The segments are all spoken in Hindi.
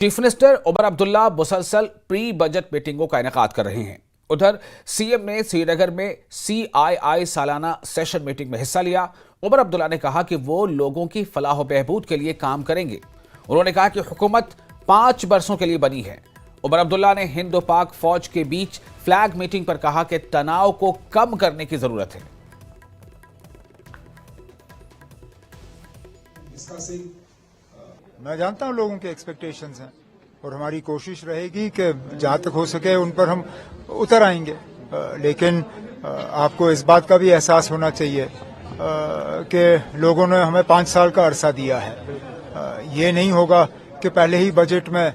चीफ मिनिस्टर उमर अब्दुल्ला मुसलसल प्री बजट मीटिंगों का इनेकाद कर रहे हैं। उधर सीएम ने श्रीनगर में CII सालाना सेशन मीटिंग में हिस्सा लिया। उमर अब्दुल्ला ने कहा कि वो लोगों की फलाह बहबूद के लिए काम करेंगे। उन्होंने कहा कि हुकूमत 5 बरसों के लिए बनी है। उमर अब्दुल्ला ने हिंद पाक फौज के बीच फ्लैग मीटिंग पर कहा कि तनाव को कम करने की जरूरत है। मैं जानता हूं लोगों के एक्सपेक्टेशंस हैं और हमारी कोशिश रहेगी कि जहां तक हो सके उन पर हम उतर आएंगे, लेकिन आपको इस बात का भी एहसास होना चाहिए कि लोगों ने हमें 5 साल का अरसा दिया है। ये नहीं होगा कि पहले ही बजट में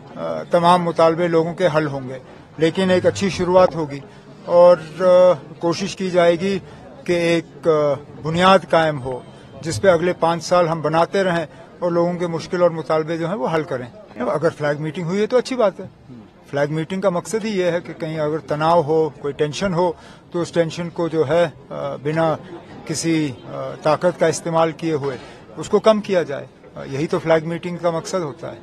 तमाम मुतालबे लोगों के हल होंगे, लेकिन एक अच्छी शुरुआत होगी और कोशिश की जाएगी कि एक बुनियाद कायम हो जिस पे अगले 5 साल हम बनाते रहें और लोगों के मुश्किल और मुतालबे जो हैं वो हल करें। अगर फ्लैग मीटिंग हुई है तो अच्छी बात है। फ्लैग मीटिंग का मकसद ही ये है कि कहीं अगर तनाव हो, कोई टेंशन हो, तो उस टेंशन को जो है बिना किसी ताकत का इस्तेमाल किए हुए उसको कम किया जाए। यही तो फ्लैग मीटिंग का मकसद होता है।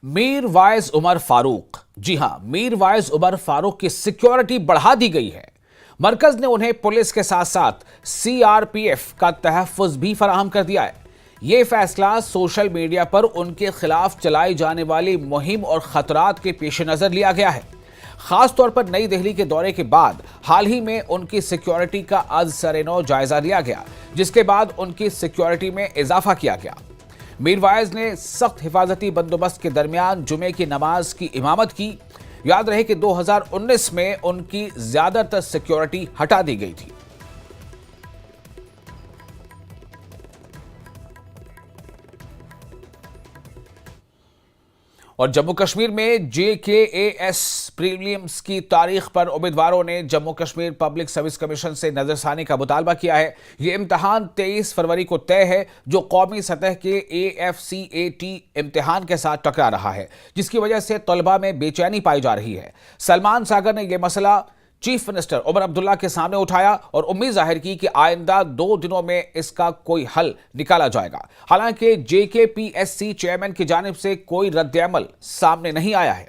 मीर वाइज उमर फारूक, जी हां, मीर वाइज उमर फारूक की सिक्योरिटी बढ़ा दी गई है। मरकज ने उन्हें पुलिस के साथ साथ CRPF का तहफ्फुज भी फराहम कर दिया है। यह फैसला सोशल मीडिया पर उनके खिलाफ चलाई जाने वाली मुहिम और खतरात के पेश नजर लिया गया है। खास तौर पर नई दिल्ली के दौरे के बाद हाल ही में उनकी सिक्योरिटी का आज सरेनो जायजा लिया गया, जिसके बाद उनकी सिक्योरिटी में इजाफा किया गया। मीरवाइज ने सख्त हिफाजती बंदोबस्त के दरमियान जुमे की नमाज की इमामत की। याद रहे कि 2019 में उनकी ज्यादातर सिक्योरिटी हटा दी गई थी। और जम्मू कश्मीर में JKAS प्रीलिम्स की तारीख पर उम्मीदवारों ने Jammu Kashmir public service commission से नजरसानी का मुतालबा किया है। ये इम्तिहान 23 फरवरी को तय है, जो कौमी सतह के AFCAT इम्तिहान के साथ टकरा रहा है, जिसकी वजह से तलबा में बेचैनी पाई जा रही है। सलमान सागर ने यह मसला चीफ मिनिस्टर उमर अब्दुल्ला के सामने उठाया और उम्मीद जाहिर की कि आइंदा 2 दिनों में इसका कोई हल निकाला जाएगा। हालांकि JKPSC चेयरमैन की जानिब से कोई रद्द-ए-अमल सामने नहीं आया है।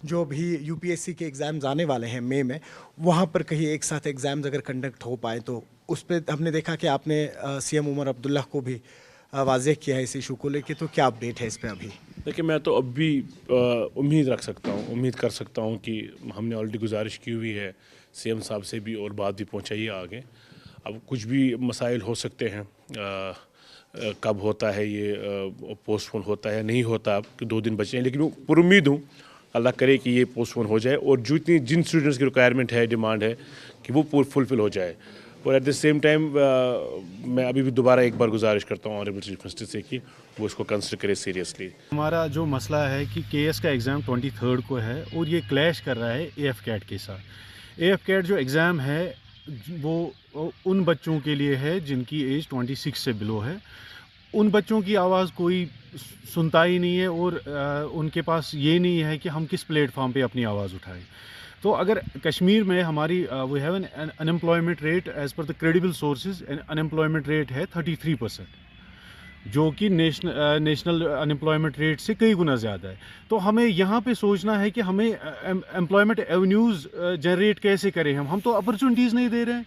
जो भी UPSC के एग्ज़ाम्स आने वाले हैं मई में, वहाँ पर कहीं एक साथ एग्ज़ाम्स अगर कंडक्ट हो पाए तो उस पर हमने देखा कि आपने CM उमर अब्दुल्ला को भी वाज़ेह किया है इस इशू को लेके, तो क्या अपडेट है इस पर अभी? देखिए, मैं तो अब भी उम्मीद रख सकता हूँ, उम्मीद कर सकता हूँ कि हमने ऑलरेडी गुजारिश की हुई है CM साहब से भी और बात भी पहुँचाई है आगे। अब कुछ भी मसाइल हो सकते हैं, कब होता है ये पोस्टपोन होता है नहीं होता, अब 2 दिन बचे हैं, लेकिन पर उम्मीद हूँ अल्लाह करे कि ये पोस्टपोन हो जाए और जिन स्टूडेंट्स की रिक्वायरमेंट है, डिमांड है कि वो फुलफिल हो जाए। और एट द सेम टाइम मैं अभी भी दोबारा एक बार गुजारिश करता हूँ ऑनरेबल चीफ मिनिस्टर से कि वो इसको कंसिडर करे सीरियसली। हमारा जो मसला है कि KS का एग्ज़ाम 23 को है और ये क्लैश कर रहा है AFCAT के साथ। AFCAT जो एग्ज़ाम है वो उन बच्चों के लिए है जिनकी एज 26 से बिलो है। उन बच्चों की आवाज़ कोई सुनता ही नहीं है और उनके पास ये नहीं है कि हम किस प्लेटफॉर्म पे अपनी आवाज़ उठाएं। तो अगर कश्मीर में हमारी we have an unemployment rate as per the credible sources, unemployment rate है 33%, जो कि नेशनल अनएम्प्लॉयमेंट रेट से कई गुना ज़्यादा है। तो हमें यहाँ पे सोचना है कि हमें एम्प्लॉयमेंट एवेन्यूज़ जनरेट कैसे करें। हम तो अपॉर्चुनिटीज़ नहीं दे रहे हैं।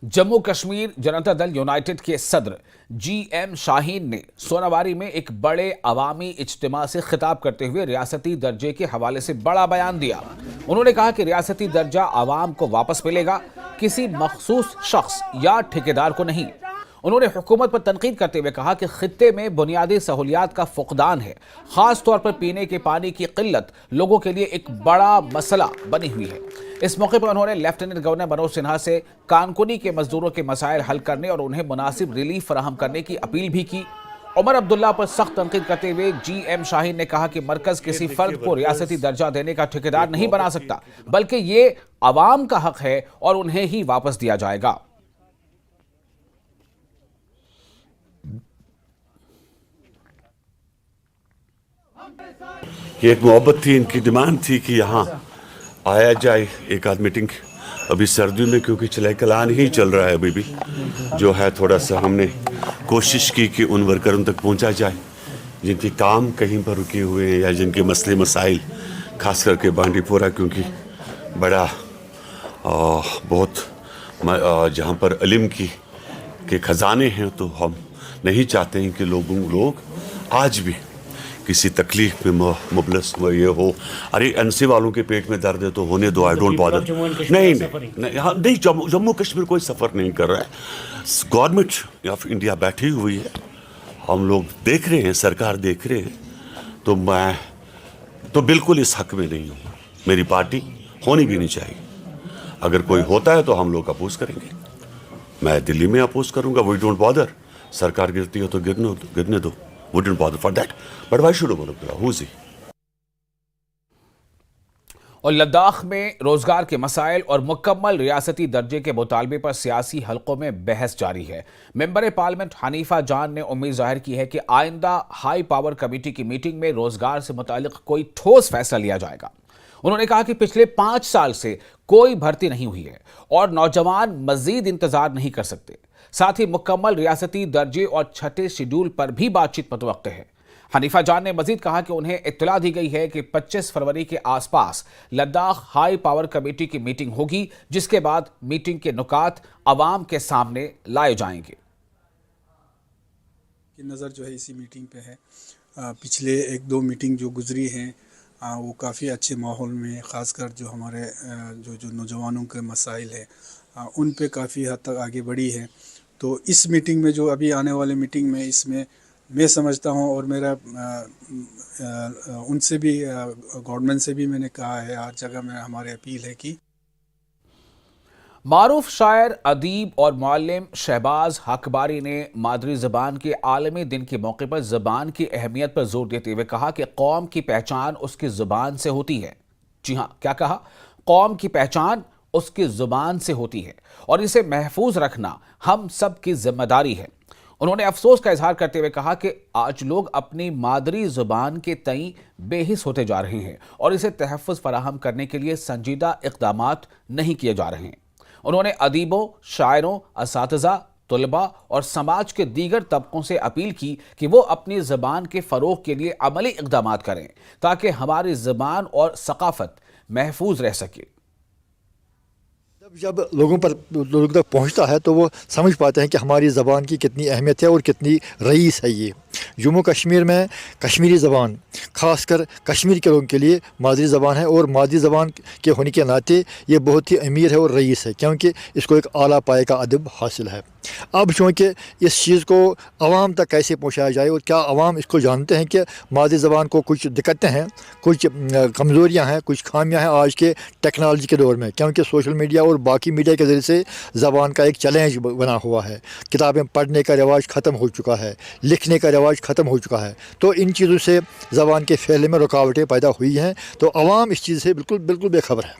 जम्मू कश्मीर जनता दल यूनाइटेड के सदर GM शाहीन ने सोनावारी में एक बड़े अवामी इज्तिमा से खिताब करते हुए रियासती दर्जे के हवाले से बड़ा बयान दिया। उन्होंने कहा कि रियासती दर्जा आवाम को वापस मिलेगा, किसी मखसूस शख्स या ठेकेदार को नहीं। उन्होंने हुकूमत पर तनकीद करते हुए कहा कि खित्ते में बुनियादी सहूलियात का फुकदान है। खास तौर पर पीने के पानी की किल्लत लोगों के लिए एक बड़ा मसला बनी हुई है। इस मौके पर उन्होंने लेफ्टिनेंट गवर्नर मनोज सिन्हा से कानकुनी के मजदूरों के मसाइल हल करने और उन्हें मुनासिब रिलीफ फराहम करने की अपील भी की। उमर अब्दुल्ला पर सख्त तनकीद करते हुए GM शाहीन ने कहा कि मरकज किसी फर्द को रियासती दर्जा देने का ठेकेदार नहीं बना सकता, बल्कि ये अवाम का हक है और उन्हें ही वापस दिया जाएगा। ये एक मोहब्बत थी, इनकी डिमांड थी कि यहाँ आया जाए एक आध मीटिंग। अभी सर्दियों में क्योंकि चलाई कलान ही चल रहा है, अभी भी जो है थोड़ा सा हमने कोशिश की कि उन वर्करों तक पहुंचा जाए जिनके काम कहीं पर रुके हुए हैं या जिनके मसले मसाइल, खास करके बांडीपोरा, क्योंकि बड़ा बहुत जहाँ पर इल्म के ख़जाने हैं, तो हम नहीं चाहते हैं कि लोग आज भी किसी तकलीफ में मुबलस ये हो। अरे एनसी वालों के पेट में दर्द है तो होने दो, आई डोंट बॉदर। नहीं, जम्मू कश्मीर कोई सफ़र नहीं कर रहा है। गवर्नमेंट ऑफ इंडिया बैठी हुई है, हम लोग देख रहे हैं, सरकार देख रहे हैं, तो मैं तो बिल्कुल इस हक में नहीं हूँ। मेरी पार्टी होनी भी नहीं चाहिए। अगर कोई होता है तो हम लोग अपोज करेंगे। मैं दिल्ली में अपोज करूँगा, वी डोंट बॉदर। सरकार गिरती है तो गिरने दो, we don't bother for that, but why should who is he. और लद्दाख में रोजगार के मसाइल और मुकम्मल रियासती दर्जे के मुतालबे पर सियासी हलकों में बहस जारी है। मेंबर पार्लियामेंट हनीफा जान ने उम्मीद जाहिर की है कि आइंदा हाई पावर कमेटी की मीटिंग में रोजगार से मुतालिक कोई ठोस फैसला लिया जाएगा। उन्होंने कहा कि पिछले 5 साल से कोई भर्ती नहीं हुई है और नौजवान मजीद इंतजार नहीं कर सकते। साथ ही मुकम्मल रियासती दर्जे और छठे शेड्यूल पर भी बातचीत मुतवक्किल है। हनीफा जान ने मजीद कहा कि उन्हें इत्तला दी गई है कि 25 फरवरी के आसपास लद्दाख हाई पावर कमेटी की मीटिंग होगी, जिसके बाद मीटिंग के नुकात अवाम के सामने लाए जाएंगे। नज़र जो है इसी मीटिंग पे है। पिछले 1-2 मीटिंग जो गुजरी हैं वो काफ़ी अच्छे माहौल में, ख़ासकर जो हमारे जो नौजवानों के मसाइल है उन पे काफ़ी हद तक आगे बढ़ी है। तो इस मीटिंग में, जो अभी आने वाले मीटिंग में, इसमें मैं समझता हूँ, और मेरा उनसे भी, गवर्नमेंट से भी मैंने कहा है, हर जगह में हमारी अपील है कि मारूफ शायर, अदीब और मुअल्लिम शहबाज हकबारी ने मादरी ज़बान के आलमी दिन के मौके पर ज़बान की अहमियत पर जोर देते हुए कहा कि कौम की पहचान उसकी ज़ुबान से होती है। जी हाँ, क्या कहा? कौम की पहचान उसकी ज़ुबान से होती है और इसे महफूज रखना हम सब की जिम्मेदारी है। उन्होंने अफसोस का इजहार करते हुए कहा कि आज लोग अपनी मादरी ज़ुबान के तई बेहिस होते जा रहे हैं और इसे तहफ़्फ़ुज़ फराहम करने के लिए संजीदा इक़दामात नहीं किए जा रहे हैं। उन्होंने अदीबों, शायरों, असातिज़ा, तुलबा और समाज के दीगर तबकों से अपील की कि वो अपनी ज़बान के फ़रोग़ के लिए अमली इक़दामात करें ताकि हमारी ज़बान और सक़ाफ़त महफूज रह सके। जब लोगों तक पहुंचता है तो वो समझ पाते हैं कि हमारी ज़बान की कितनी अहमियत है और कितनी रईस है। ये जम्मू कश्मीर में कश्मीरी ज़बान ख़ासकर कश्मीर के लोगों के लिए मादरी ज़बान है और मादरी ज़बान के होने के नाते ये बहुत ही अमीर है और रईस है, क्योंकि इसको एक आला पाए का अदब हासिल है। अब चूँकि इस चीज़ को आवाम तक कैसे पहुँचाया जाए और क्या आवाम इसको जानते हैं कि मादरी ज़बान को कुछ दिक्कतें हैं, कुछ कमज़ोरियाँ हैं, कुछ खामियाँ हैं आज के टेक्नोलॉजी के दौर में, क्योंकि सोशल मीडिया और बाकी मीडिया के ज़रिए से ज़बान का एक चैलेंज बना हुआ है। किताबें पढ़ने का रिवाज ख़त्म हो चुका है, लिखने का रिवाज ख़त्म हो चुका है। तो इन चीज़ों से ज़बान के फैलने में रुकावटें पैदा हुई हैं, तो आवाम इस चीज़ से बिल्कुल बेखबर है।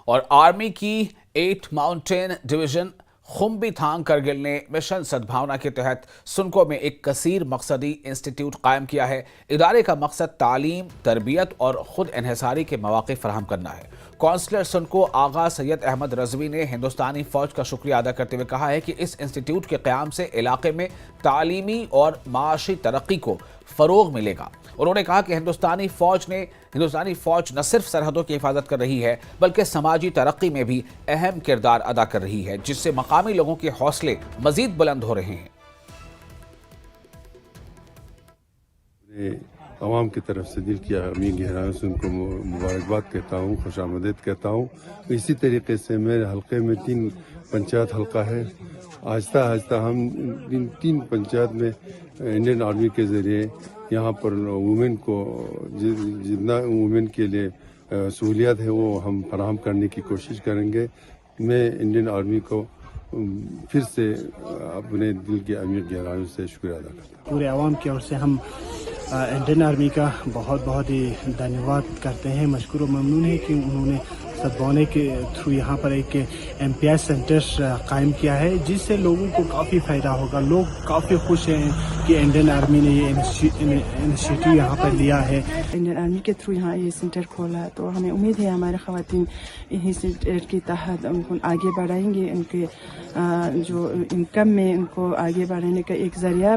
और आर्मी की 8 माउंटेन डिवीज़न खुम्बी थांग करगिल ने मिशन सद्भावना के तहत सुनको में एक कसीर मकसदी इंस्टीट्यूट कायम किया है। इदारे का मकसद तालीम, तरबियत और ख़ुद इन्हिसारी के मौक़े फराहम करना है। कौंसलर सुनको आगा सैयद अहमद रज़वी ने हिंदुस्तानी फ़ौज का शुक्रिया अदा करते हुए कहा है कि इस इंस्टीट्यूट के क़याम से इलाके में तालीमी और माशी तरक्की को फ़रोग़ मिलेगा। उन्होंने कहा कि हिंदुस्तानी फ़ौज न सिर्फ सरहदों की हिफाजत कर रही है बल्कि समाजी तरक्की में भी अहम किरदार अदा कर रही है, जिससे मकामी लोगों के हौसले मज़ीद बुलंद हो रहे हैं। आवाम की तरफ से दिल की अमी गहराइयों से उनको मुबारकबाद कहता हूँ, खुशामदीद कहता हूँ। इसी तरीके से मेरे हल्के में 3 पंचायत हल्का है। आहिस्ता आहिस्ता हम इन 3 पंचायत में इंडियन आर्मी के ज़रिए यहाँ पर वुमेन को जितना वुमेन के लिए सहूलियत है वो हम फराहम करने की कोशिश करेंगे। मैं इंडियन आर्मी को फिर से अपने दिल की अमीर गहराइयों से शुक्रिया अदा करता हूँ। पूरे आवाम की ओर से हम इंडियन आर्मी का बहुत ही धन्यवाद करते हैं, मशकूर व ममनून है कि उन्होंने सद्भावना के थ्रू यहाँ पर एक एम्प्लॉय सेंटर कायम किया है, जिससे लोगों को काफ़ी फ़ायदा होगा। लोग काफ़ी खुश हैं कि इंडियन आर्मी ने ये इनिशिएटिव यहाँ पर लिया है। इंडियन आर्मी के थ्रू यहाँ ये सेंटर खोला है, तो हमें उम्मीद है हमारे ख़वातीन इन्हीं सेंटर के तहत उनको आगे बढ़ाएंगे। उनके जो इनकम में उनको आगे बढ़ाने का एक ज़रिया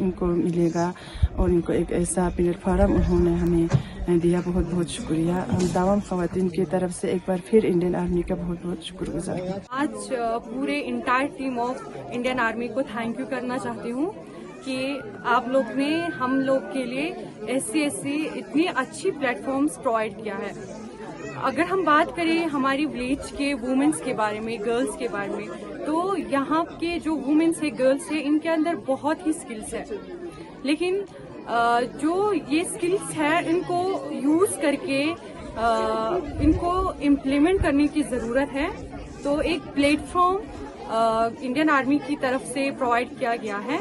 इनको मिलेगा और इनको एक ऐसा प्लेटफार्म उन्होंने हमें दिया। बहुत बहुत शुक्रिया। हम तमाम ख़वातीन की तरफ से एक बार फिर इंडियन आर्मी का बहुत बहुत शुक्रगुजार हैं। आज पूरे entire team of Indian army को थैंक यू करना चाहती हूँ कि आप लोग ने हम लोग के लिए ऐसी इतनी अच्छी प्लेटफॉर्म्स प्रोवाइड किया है। अगर हम बात करें हमारी विलेज के वुमेन्स के बारे में, गर्ल्स के बारे में, तो यहाँ के जो वुमेन्स है, गर्ल्स है, इनके अंदर बहुत ही स्किल्स है, लेकिन जो ये स्किल्स है इनको यूज करके इनको इम्प्लीमेंट करने की ज़रूरत है। तो एक प्लेटफॉर्म इंडियन आर्मी की तरफ से प्रोवाइड किया गया है।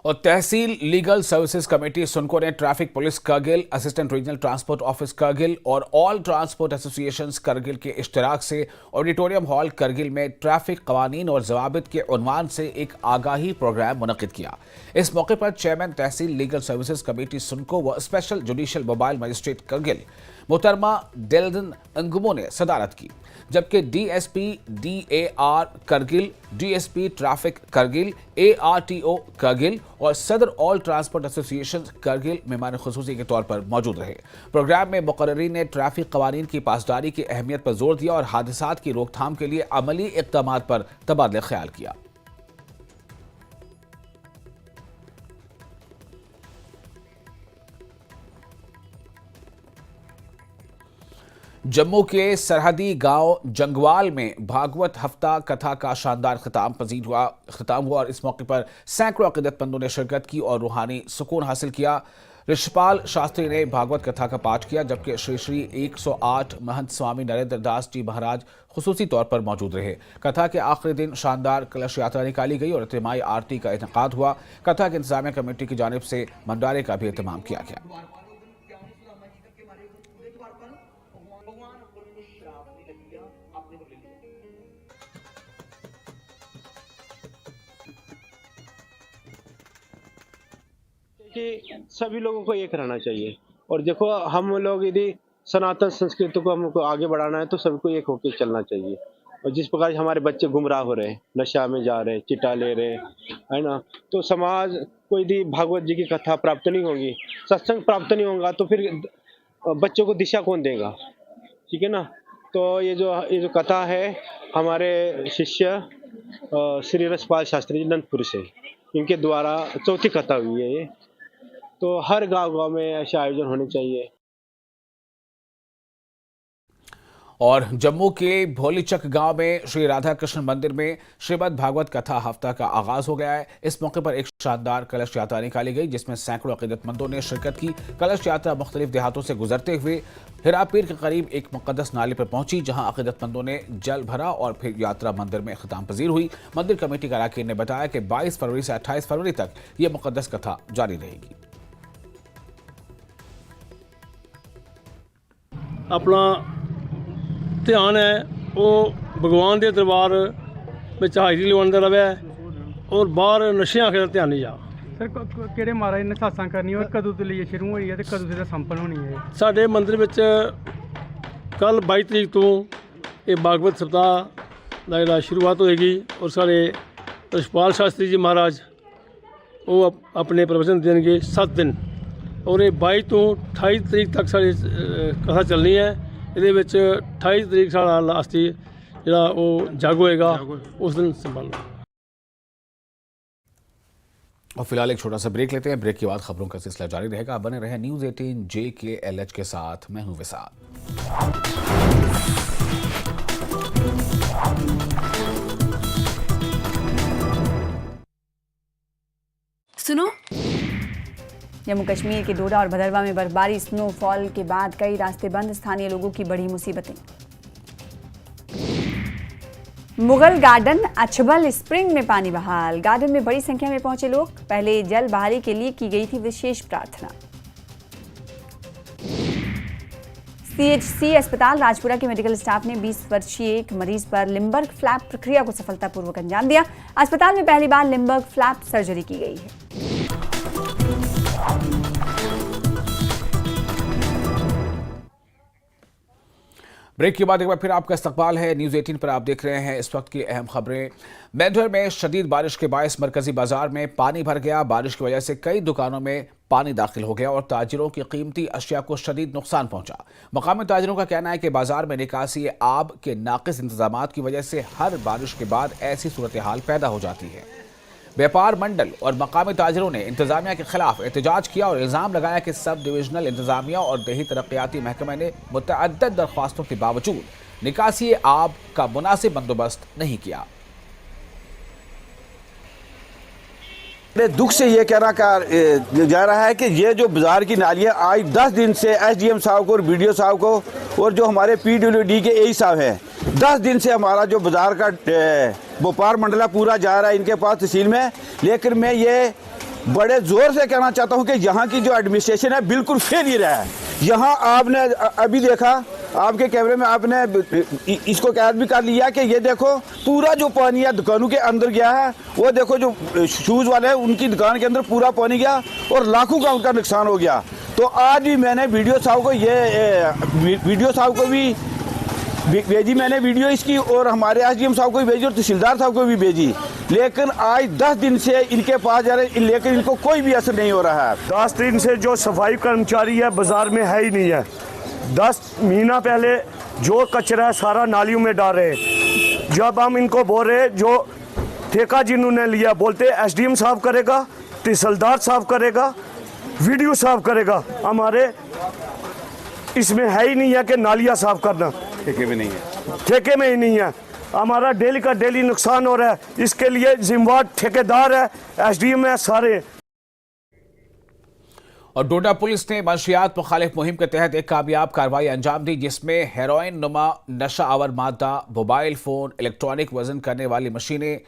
और तहसील लीगल सर्विसेज कमेटी सुनको ने traffic police Kargil, assistant regional transport office Kargil और ऑल ट्रांसपोर्ट एसोसिएशंस करगिल के इश्तराक से ऑडिटोरियम हॉल करगिल में ट्रैफिक कवानीन और जवाबित के उन्वान से एक आगाही प्रोग्राम मुनक्किद किया। इस मौके पर चेयरमैन तहसील लीगल सर्विसेज कमेटी सुनको व special judicial mobile magistrate Kargil मोहतरमा दिलदन अंगुमो ने सदारत की, जबकि DSP DAR Kargil, DSP traffic Kargil, ARTO Kargil और सदर ऑल ट्रांसपोर्ट एसोसिएशन करगिल मेहमान खुसूसी के तौर पर मौजूद रहे। प्रोग्राम में मुकर्ररीन ने ट्रैफिक कवानीन की पासदारी की अहमियत पर जोर दिया और हादसात की रोकथाम के लिए अमली इक़दामात पर तबादला ख्याल किया। जम्मू के सरहदी गांव जंगवाल में भागवत हफ्ता कथा का शानदार खिताम हुआ और इस मौके पर सैकड़ों अक़ीदतमंदों ने शिरकत की और रूहानी सुकून हासिल किया। ऋषपाल शास्त्री ने भागवत कथा का पाठ किया, जबकि श्री श्री 108 महंत स्वामी नरेंद्र दास जी महाराज खुसूसी तौर पर मौजूद रहे। कथा के आखिरी दिन शानदार कलश यात्रा निकाली गई और इज्तिमाई आरती का इनेकाद हुआ। कथा की इंतजामिया कमेटी की जानिब से भंडारे का भी एहतमाम किया गया। कि सभी लोगों को एक रहना चाहिए और देखो हम लोग यदि सनातन संस्कृति को हमको आगे बढ़ाना है तो सभी को एक होकर चलना चाहिए। और जिस प्रकार हमारे बच्चे गुमराह हो रहे हैं, नशा में जा रहे हैं, चिटा ले रहे है ना, तो समाज को यदि भागवत जी की कथा प्राप्त नहीं होगी, सत्संग प्राप्त नहीं होगा, तो फिर बच्चों को दिशा कौन देगा? ठीक है ना। तो ये जो कथा है हमारे शिष्य श्री रसपाल शास्त्री जी अनंतपुर से, इनके द्वारा चौथी कथा हुई है ये। तो हर गांव में ऐसे आयोजन होने चाहिए। और जम्मू के भोलीचक गांव में श्री राधा कृष्ण मंदिर में श्रीमद् भागवत कथा हफ्ता का आगाज हो गया है। इस मौके पर एक शानदार कलश यात्रा निकाली गई, जिसमें सैकड़ों अक़ीदतमंदों ने शिरकत की। कलश यात्रा मुख्तलिफ देहातों से गुजरते हुए हिरापीर के करीब एक मुक़द्दस नाले पर पहुंची, जहां अक़ीदतमंदों ने जल भरा और फिर यात्रा मंदिर में ख़िताम पजीर हुई। मंदिर कमेटी के अरकान ने बताया कि 22 फरवरी से 28 फरवरी तक ये मुक़द्दस कथा जारी रहेगी। अपना ध्यान है वो भगवान के दरबार में हाजरी लवांदा रवे और बाहर नशे का ध्यान नहीं जा। सर किहड़े महाराज ने सत्संग करनी और कदों तो लिए शुरू होई है ते कदों ते संपन्न होनी है? साडे मंदिर विच कल 22 तरीक तो ये भागवत सप्ताह का जिहड़ा शुरुआत होएगी और साढ़े रछपाल शास्त्री जी महाराज वो अपने प्रवचन देंगे 7 दिन और ये 22 तो 28 तरीक तक साड़ी कथा चलनी है। ये 28 तरीक साड़ा लास्ट जिहड़ा वो जग होएगा उस दिन संभालना। और फिलहाल एक छोटा सा ब्रेक लेते हैं। ब्रेक के बाद खबरों का सिलसिला जारी रहेगा। बने रहे न्यूज़ 18 JKLH के साथ। मैं हूं विशाल। सुनो, जम्मू कश्मीर के डोडा और भदरवा में बर्फबारी, स्नोफॉल के बाद कई रास्ते बंद, स्थानीय लोगों की बड़ी मुसीबतें। मुगल गार्डन अछबल स्प्रिंग में पानी बहाल, गार्डन में बड़ी संख्या में पहुंचे लोग। पहले जल बहाली के लिए की गई थी विशेष प्रार्थना। CHC अस्पताल राजपुरा के मेडिकल स्टाफ ने 20 वर्षीय एक मरीज पर लिम्बर्ग फ्लैप प्रक्रिया को सफलतापूर्वक अंजाम दिया। अस्पताल में पहली बार लिम्बर्ग फ्लैप सर्जरी की गई है। ब्रेक के बाद एक बार फिर आपका इस्तकबाल है। न्यूज़ 18 पर आप देख रहे हैं इस वक्त की अहम खबरें। मेंढर में शदीद बारिश के बायस मरकजी बाजार में पानी भर गया। बारिश की वजह से कई दुकानों में पानी दाखिल हो गया और ताजिरों की कीमती अशिया को शदीद नुकसान पहुंचा। मकामी ताजिरों का कहना है कि बाजार में निकासी आब के नाकिस इंतजाम की वजह से हर बारिश के बाद ऐसी सूरत हाल पैदा हो जाती है। व्यापार मंडल और मकामी ताजिरों ने इंतजामिया के खिलाफ एहतजाज किया और इल्ज़ाम लगाया कि सब डिविजनल इंतजामिया और देही तरक्याती महकमे ने मुतअद्दिद दरख्वास्तों के बावजूद निकासी आब का मुनासिब बंदोबस्त नहीं किया। दुख से ये कहना जा रहा है कि ये जो बाजार की नालियाँ आज 10 दिन से SDM साहब को और BDO साहब को और जो हमारे PWD के AE साहब हैं 10 दिन से हमारा जो बाजार का व्यापार मंडला पूरा जा रहा है इनके पास तहसील में। लेकिन मैं ये बड़े ज़ोर से कहना चाहता हूँ कि यहाँ की जो एडमिनिस्ट्रेशन है बिल्कुल फेलियर है। यहाँ आपने अभी देखा आपके कैमरे में आपने इसको कैद भी कर लिया कि ये देखो पूरा जो पानी है दुकानों के अंदर गया है। वो देखो जो शूज़ वाले हैं उनकी दुकान के अंदर पूरा पानी गया और लाखों का उनका नुकसान हो गया। तो आज भी मैंने BDO साहब को भी भेजी मैंने वीडियो इसकी और हमारे SDM साहब को भी भेजी और तहसीलदार साहब को भी भेजी। लेकिन आज 10 दिन से इनके पास जा रहे लेकिन इनको कोई भी असर नहीं हो रहा है। 10 दिन से जो सफाई कर्मचारी है बाजार में है ही नहीं है। 10 महीना पहले जो कचरा है सारा नालियों में डाल रहे। जब हम इनको बोल रहे जो ठेका जिन्होंने लिया बोलते SDM साहब करेगा, तहसीलदार साहब करेगा, VDO साहब करेगा। हमारे इसमें है ही नहीं है कि नालियाँ साफ करना। ठेके में नहीं है, ठेके में ही नहीं है। हमारा डेली का डेली नुकसान हो रहा है। इसके लिए जिम्मेवार ठेकेदार है, SDM है सारे। और डोडा पुलिस ने मंशियात मुखालिफ मुहिम के तहत एक कामयाब कार्रवाई अंजाम दी जिसमें हेरोइन नुमा नशा आवर मादा, मोबाइल फोन, इलेक्ट्रॉनिक वजन करने वाली मशीनें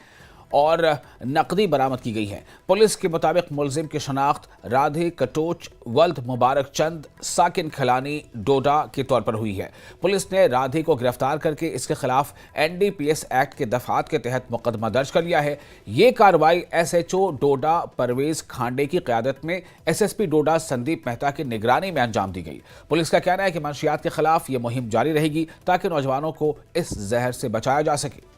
और नकदी बरामद की गई है। पुलिस के मुताबिक मुलजिम की शनाख्त राधे कटोच वल्द मुबारक चंद साकिन खलानी डोडा के तौर पर हुई है। पुलिस ने राधे को गिरफ्तार करके इसके खिलाफ NDPS एक्ट के दफात के तहत मुकदमा दर्ज कर लिया है। ये कार्रवाई SHO डोडा परवेज खांडे की क़यादत में SSP डोडा संदीप मेहता की निगरानी में अंजाम दी गई। पुलिस का कहना है कि मंशियात के खिलाफ ये मुहिम जारी रहेगी ताकि नौजवानों को इस जहर से बचाया जा सके।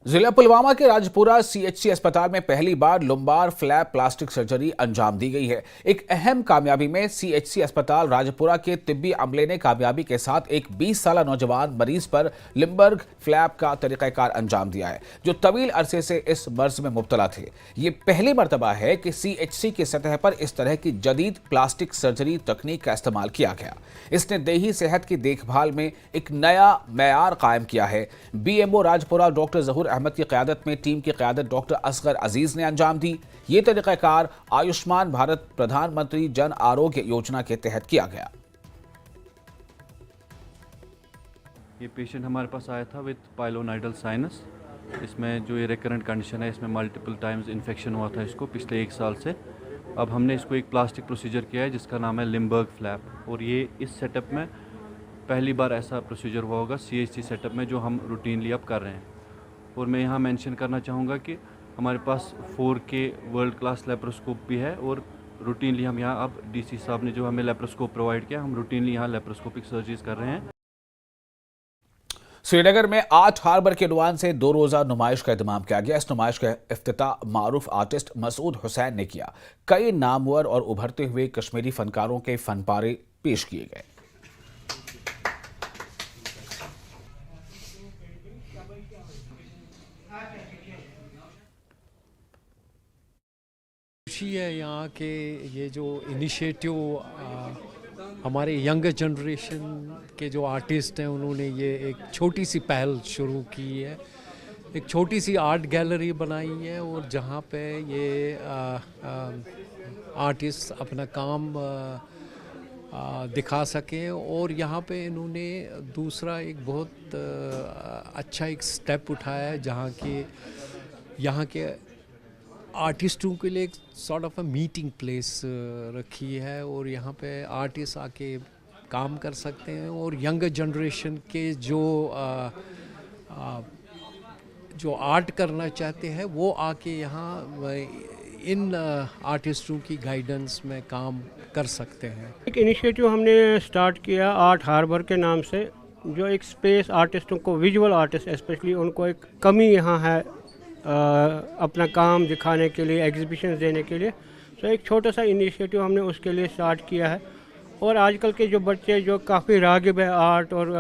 जिला पुलवामा के राजपुरा CHC अस्पताल में पहली बार लुम्बार फ्लैप प्लास्टिक सर्जरी अंजाम दी गई है। एक अहम कामयाबी में CHC अस्पताल राजपुरा के तिब्बी अमले ने कामयाबी के साथ एक 20 साला नौजवान मरीज पर लिम्बर्ग फ्लैप का तरीक़ाकार अंजाम दिया है जो तवील अरसे से इस मर्ज में मुब्तला थे। ये पहली मरतबा है कि CHC की सतह पर इस तरह की जदीद प्लास्टिक सर्जरी तकनीक का इस्तेमाल किया गया। इसने देही सेहत की देखभाल में एक नया मैयार कायम किया है। BMO राजपुरा डॉक्टर जहूर अहमद की क़यादत में टीम की क़यादत डॉक्टर असगर अजीज ने अंजाम दी। ये तरीक़ाकार आयुष्मान भारत प्रधानमंत्री जन आरोग्य योजना के तहत किया गया। ये पेशेंट हमारे पास आया था विद पाइलोनाइडल साइनस। इसमें जो ये रिकरेंट कंडीशन है इसमें मल्टीपल टाइम्स इन्फेक्शन हुआ था इसको पिछले 1 साल से। अब हमने इसको एक प्लास्टिक प्रोसीजर किया है जिसका नाम है लिम्बर्ग फ्लैप और ये इस सेटअप में पहली बार ऐसा प्रोसीजर हुआ होगा CHC सेटअप में जो हम रूटीनली अब कर रहे हैं। और मैं यहाँ मेंशन करना चाहूँगा कि हमारे पास 4K वर्ल्ड क्लास लेप्रोस्कोप भी है और रूटीनली हम यहाँ अब DC साहब ने जो हमें लेप्रोस्कोप प्रोवाइड किया हम रूटीनली यहाँ लेप्रोस्कोपिक सर्जरीज कर रहे हैं। श्रीनगर में 8 हार्बर के उन्वान से 2 रोज़ा नुमाइश का इंतजाम किया गया। इस नुमाइश का इफ्तिताह मारूफ आर्टिस्ट मसूद हुसैन ने किया। कई नामवर और उभरते हुए कश्मीरी फनकारों के फनपारे पेश किए गए। खुशी है यहाँ के ये जो इनिशिएटिव हमारे यंगर जनरेशन के जो आर्टिस्ट हैं उन्होंने ये एक छोटी सी पहल शुरू की है। एक छोटी सी आर्ट गैलरी बनाई है और जहाँ पे ये आर्टिस्ट अपना काम दिखा सकें। और यहाँ पे इन्होंने दूसरा एक बहुत अच्छा एक स्टेप उठाया है जहाँ के यहाँ के आर्टिस्टों के लिए एक sort of a meeting place रखी है और यहाँ पे आर्टिस्ट आके काम कर सकते हैं और यंगर जनरेशन के जो आर्ट करना चाहते हैं वो आके यहाँ इन आर्टिस्टों की गाइडेंस में काम कर सकते हैं। एक इनिशिएटिव हमने स्टार्ट किया आर्ट हार्बर के नाम से, जो एक स्पेस आर्टिस्टों को, विजुअल आर्टिस्ट स्पेशली, उनको एक कमी यहाँ है अपना काम दिखाने के लिए, एग्जीबिशन देने के लिए। तो एक छोटा सा इनिशिएटिव हमने उसके लिए स्टार्ट किया है। और आजकल के जो बच्चे जो काफ़ी राग़िब है आर्ट और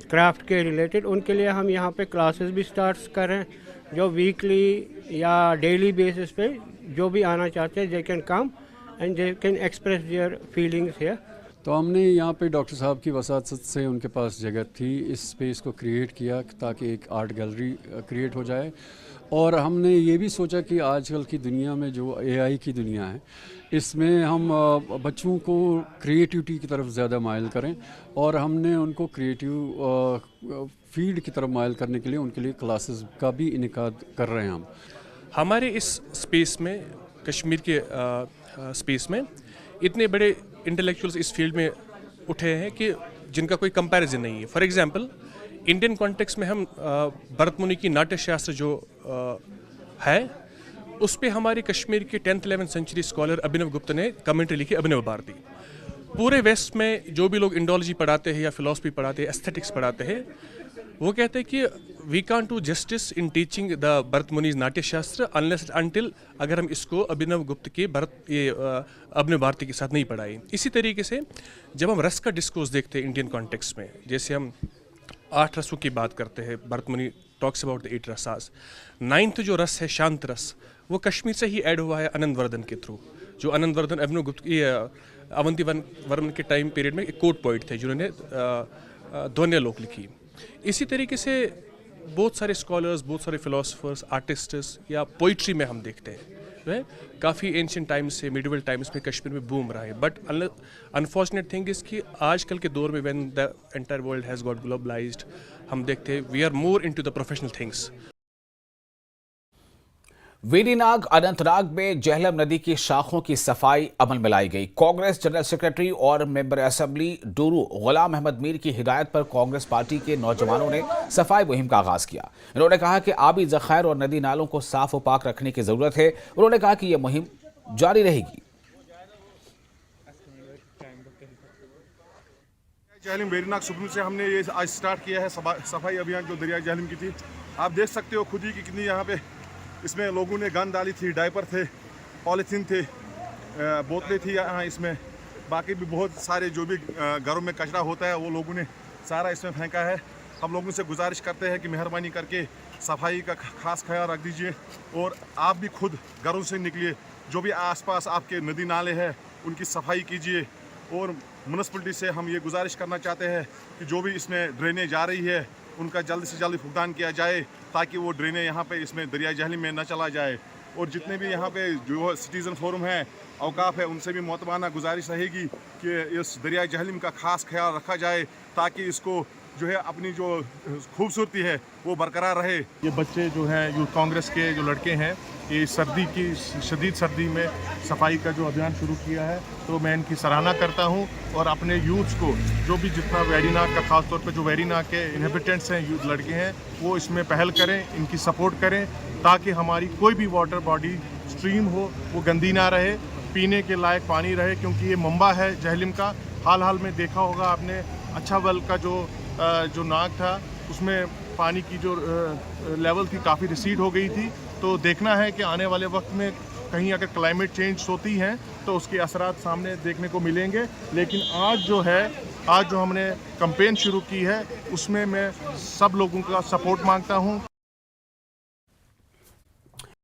क्राफ्ट के रिलेटेड, उनके लिए हम यहाँ पे क्लासेस भी स्टार्ट कर रहे हैं, जो वीकली या डेली बेसिस पे जो भी आना चाहते हैं, they can come and they can express their feelings here. तो हमने यहाँ पे डॉक्टर साहब की वसात से, उनके पास जगह थी, इस स्पेस को क्रिएट किया ताकि एक आर्ट गैलरी क्रिएट हो जाए। और हमने ये भी सोचा कि आजकल की दुनिया में जो AI की दुनिया है, इसमें हम बच्चों को क्रिएटिविटी की तरफ ज़्यादा माइल करें और हमने उनको क्रिएटिव फील्ड की तरफ माइल करने के लिए उनके लिए क्लासेस का भी इनेकाद कर रहे हैं। हम हमारे इस स्पेस में, कश्मीर के स्पेस में इतने बड़े इंटेलेक्चुअल्स इस फील्ड में उठे हैं कि जिनका कोई कंपैरिजन नहीं है। फॉर एग्जांपल, इंडियन कॉन्टेक्स्ट में हम भरत मुनि की नाट्य शास्त्र जो है, उस पे हमारे कश्मीर के 10th 11th सेंचुरी स्कॉलर अभिनव गुप्त ने कमेंट्री लिखी, अभिनव भारती। पूरे वेस्ट में जो भी लोग इंडोलॉजी पढ़ाते हैं या फिलॉसफी पढ़ाते हैं, एस्थेटिक्स पढ़ाते हैं, वो कहते हैं कि we can't do justice in teaching the Bharat मुनिज नाट्य शास्त्र अनलेस अनटिल, अगर हम इसको अभिनव गुप्त के अभिनव भारती के साथ नहीं पढ़ाएं। इसी तरीके से जब हम रस का डिस्कोर्स देखते हैं इंडियन कॉन्टेक्स्ट में, जैसे हम 8 रसों की बात करते हैं, भरत मुनि talks about the 8 rasas. 9th जो रस है, शांत रस, वो कश्मीर से ही ऐड हुआ है आनंदवर्धन के थ्रू। जो आनंदवर्धन अभिनव गुप्त की अवंती वर्मन के टाइम पीरियड में एक कोर्ट पोइट थे जिन्होंने ध्वन्यालोक लिखी। इसी तरीके से बहुत सारे स्कॉलर्स, बहुत सारे फिलोसफर्स, आर्टिस्ट्स या पोइट्री में हम देखते हैं वह काफ़ी एंशिएंट टाइम्स से मिडिवल टाइम्स में कश्मीर में बूम रहा है। बट अनफॉर्चुनेट थिंग इज़ कि आजकल के दौर में when the entire world has got globalised, हम देखते हैं we are more into the professional things. Verinag Anantnag में जहलम नदी की शाखों की सफाई अमल में लाई गई। कांग्रेस जनरल सेक्रेटरी और मेंबर असेंबली डूरू गुलाम अहमद मीर की हिदायत पर कांग्रेस पार्टी के नौजवानों ने सफाई मुहिम का आगाज किया। इन्होंने कहा कि आबी ज़खायर और नदी नालों को साफ व पाक रखने की जरूरत है। उन्होंने कहा कि यह मुहिम जारी रहेगी। जहलम वेरीनाग सुबह से हमने ये आज स्टार्ट किया है सफाई अभियान जो दरिया जहलम की थी। आप देख सकते हो खुद ही कि कितनी यहाँ पे इसमें लोगों ने गंद डाली थी, डायपर थे, पॉलीथीन थे, बोतलें थी यहाँ इसमें, बाकी भी बहुत सारे जो भी घरों में कचरा होता है वो लोगों ने सारा इसमें फेंका है। हम लोगों से गुजारिश करते हैं कि मेहरबानी करके सफाई का खास ख्याल रख दीजिए और आप भी खुद घरों से निकलिए, जो भी आसपास आपके नदी नाले हैं उनकी सफाई कीजिए। और म्यूनसिपलिटी से हम ये गुजारिश करना चाहते हैं कि जो भी इसमें ड्रेनें जा रही है उनका जल्द से जल्द भुगतान किया जाए ताकि वो ड्रेनें यहाँ पे इसमें दरिया जहलम में न चला जाए। और जितने भी यहाँ पे जो सिटीज़न फोरम है, औकाफ है, उनसे भी मोतबाना गुजारिश रहेगी कि इस दरिया जहलम का खास ख्याल रखा जाए ताकि इसको जो है अपनी जो खूबसूरती है वो बरकरार रहे। ये बच्चे जो हैं यूथ कांग्रेस के जो लड़के हैं, ये सर्दी की शदीद सर्दी में सफाई का जो अभियान शुरू किया है, तो मैं इनकी सराहना करता हूं और अपने यूथ्स को, जो भी जितना वेरीनाग का खास तौर पे जो वेरीनाग के इनहेबिटेंट्स हैं, यूथ लड़के हैं, वो इसमें पहल करें, इनकी सपोर्ट करें ताकि हमारी कोई भी वाटर बॉडी स्ट्रीम हो वो गंदी ना रहे, पीने के लायक पानी रहे। क्योंकि ये मंबा है जहलम का। हाल में देखा होगा आपने, अच्छावल का जो नाग था उसमें पानी की जो लेवल थी काफ़ी रिसीड हो गई थी। तो देखना है कि आने वाले वक्त में कहीं अगर क्लाइमेट चेंज होती हैं तो उसके असरात सामने देखने को मिलेंगे। लेकिन आज जो हमने कैंपेन शुरू की है उसमें मैं सब लोगों का सपोर्ट मांगता हूं।